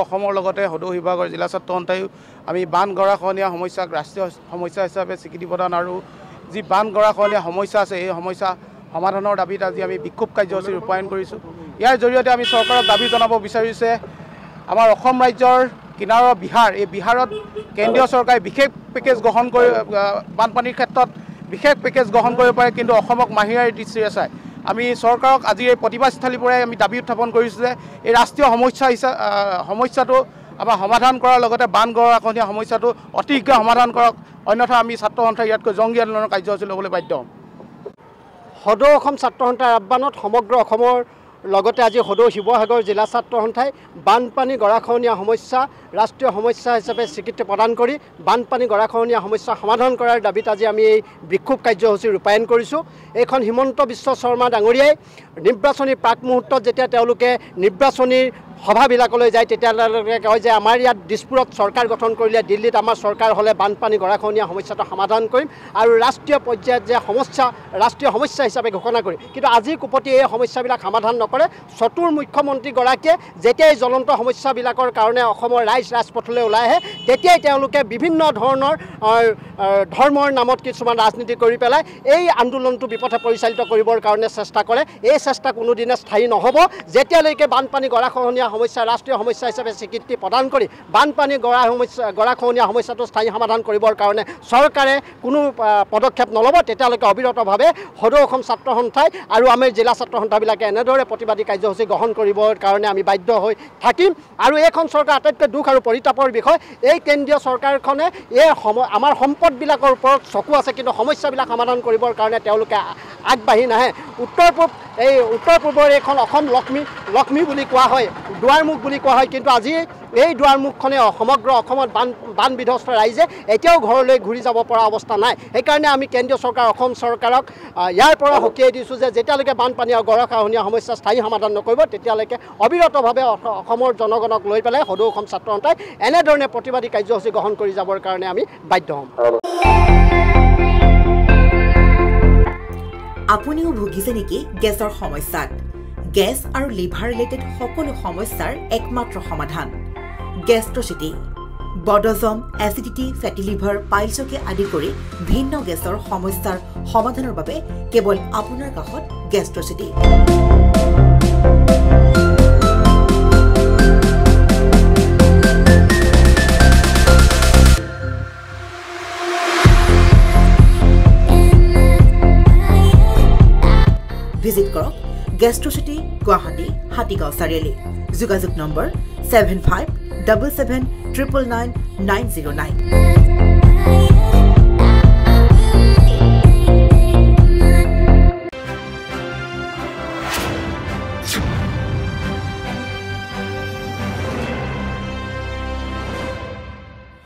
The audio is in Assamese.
অসমৰ লগতে সদৌ বিভাগৰ জিলা ছাত্ৰ সন্থায়ো আমি বান গৰাখহনীয়া সমস্যাক ৰাষ্ট্ৰীয় সমস্যা হিচাপে স্বীকৃতি প্ৰদান আৰু যি বান গৰাখহনীয়া সমস্যা আছে এই সমস্যা সমাধানৰ দাবীত আজি আমি বিক্ষোভ কাৰ্যসূচী ৰূপায়ণ কৰিছোঁ। ইয়াৰ জৰিয়তে আমি চৰকাৰক দাবী জনাব বিচাৰিছে আমাৰ অসম ৰাজ্যৰ কিনাৰৰ বিহাৰ, এই বিহাৰত কেন্দ্ৰীয় চৰকাৰে বিশেষ পেকেজ গ্ৰহণ কৰি বানপানীৰ ক্ষেত্ৰত বিশেষ পেকেজ গ্ৰহণ কৰিব পাৰে, কিন্তু অসমক মাহিৰাৰ দৃষ্টিৰে চায়। আমি চৰকাৰক আজি এই প্ৰতিবাদস্থলীৰ পৰাই আমি দাবী উত্থাপন কৰিছোঁ যে এই ৰাষ্ট্ৰীয় সমস্যাটো আমাৰ সমাধান কৰাৰ লগতে বান গৰাখহনীয়া সমস্যাটো অতি শীঘ্ৰে সমাধান কৰক, অন্যথা আমি ছাত্ৰ সন্থাই ইয়াতকৈ জংগী আন্দোলনৰ কাৰ্যসূচী ল'বলৈ বাধ্য হ'ম। সদৌ অসম ছাত্ৰ সন্থাৰ আহ্বানত সমগ্ৰ অসমৰ লগতে আজি সদৌ শিৱসাগৰ জিলা ছাত্ৰ সন্থাই বানপানী গৰাখহনীয়া সমস্যা ৰাষ্ট্ৰীয় সমস্যা হিচাপে স্বীকৃতি প্ৰদান কৰি বানপানী গৰাখহনীয়া সমস্যা সমাধান কৰাৰ দাবীত আজি আমি এই বিক্ষোভ কাৰ্যসূচী ৰূপায়ণ কৰিছোঁ। এইখন হিমন্ত বিশ্ব শৰ্মা ডাঙৰীয়াই নিৰ্বাচনী প্ৰাক মুহূৰ্তত যেতিয়া তেওঁলোকে নিৰ্বাচনীৰ সভাবিলাকলৈ যায় তেতিয়া তেওঁলোকে কয় যে আমাৰ ইয়াত দিছপুৰত চৰকাৰ গঠন কৰিলে দিল্লীত আমাৰ চৰকাৰ হ'লে বানপানী গৰাখহনীয়া সমস্যাটো সমাধান কৰিম আৰু ৰাষ্ট্ৰীয় পৰ্যায়ত যে ৰাষ্ট্ৰীয় সমস্যা হিচাপে ঘোষণা কৰিম। কিন্তু আজি কোপতি এই সমস্যাবিলাক সমাধান নকৰে। চতুৰ মুখ্যমন্ত্ৰীগৰাকীয়ে যেতিয়াই জ্বলন্ত সমস্যাবিলাকৰ কাৰণে অসমৰ ৰাইজ ৰাজপথলৈ ওলাই আহে তেতিয়াই তেওঁলোকে বিভিন্ন ধৰণৰ ধৰ্মৰ নামত কিছুমান ৰাজনীতি কৰি পেলাই এই আন্দোলনটো বিপথে পৰিচালিত কৰিবৰ কাৰণে চেষ্টা কৰে। এই চেষ্টা কোনোদিনে স্থায়ী নহ'ব। যেতিয়ালৈকে বানপানী গৰাখহনীয়া সমস্যা ৰাষ্ট্ৰীয় সমস্যা হিচাপে স্বীকৃতি প্ৰদান কৰি বানপানী গৰাখহনীয়া সমস্যাটো স্থায়ী সমাধান কৰিবৰ কাৰণে চৰকাৰে কোনো পদক্ষেপ নল'ব তেতিয়ালৈকে অবিৰতভাৱে সদৌ অসম ছাত্ৰ সন্থাই আৰু আমাৰ জিলা ছাত্ৰ সন্থাবিলাকে এনেদৰে প্ৰতিবাদী কাৰ্যসূচী গ্ৰহণ কৰিবৰ কাৰণে আমি বাধ্য হৈ থাকিম। আৰু এইখন চৰকাৰ আটাইতকৈ দুখ আৰু পৰিতাপৰ বিষয়, এই কেন্দ্ৰীয় চৰকাৰখনে আমাৰ সম্পদবিলাকৰ ওপৰত চকু আছে কিন্তু সমস্যাবিলাক সমাধান কৰিবৰ কাৰণে তেওঁলোকে আগবাঢ়ি নাহে। উত্তৰ পূবৰ এইখন অসম লক্ষ্মী বুলি কোৱা হয়, দুৱাৰমুখ বুলি কোৱা হয়, কিন্তু আজি এই দুৱাৰমুখখনে সমগ্ৰ অসমত বান বিধ্বস্ত ৰাইজে এতিয়াও ঘৰলৈ ঘূৰি যাব পৰা অৱস্থা নাই। সেইকাৰণে আমি কেন্দ্ৰীয় চৰকাৰ অসম চৰকাৰক ইয়াৰ পৰা সকীয়াই দিছোঁ যে যেতিয়ালৈকে বানপানী আৰু গৰাখহনীয়া সমস্যা স্থায়ী সমাধান নকৰিব তেতিয়ালৈকে অবিৰতভাৱে অসমৰ জনগণক লৈ পেলাই সদৌ অসম ছাত্ৰ সন্থাই এনেধৰণে প্ৰতিবাদী কাৰ্যসূচী গ্ৰহণ কৰি যাবৰ কাৰণে আমি বাধ্য হ'ম। আপুনিও ভুগিছে নেকি গেছৰ সমস্যাত? গেছ আৰু লিভাৰ ৰিলেটেড সকলো সমস্যাৰ একমাত্ৰ সমাধান গেষ্ট্ৰচিটি। বডজম, এচিডিটি, ফেটি লিভাৰ, পাইলছকে আদি কৰি ভিন্ন গেছৰ সমস্যাৰ সমাধানৰ বাবে কেৱল আপোনাৰ কাষত গেষ্ট্ৰচিটি। ভিজিট কৰক গেষ্ট্ৰচিটি, গুৱাহাটী, হাতীগাঁও চাৰিআলি। যোগাযোগ নম্বৰ 7577999909।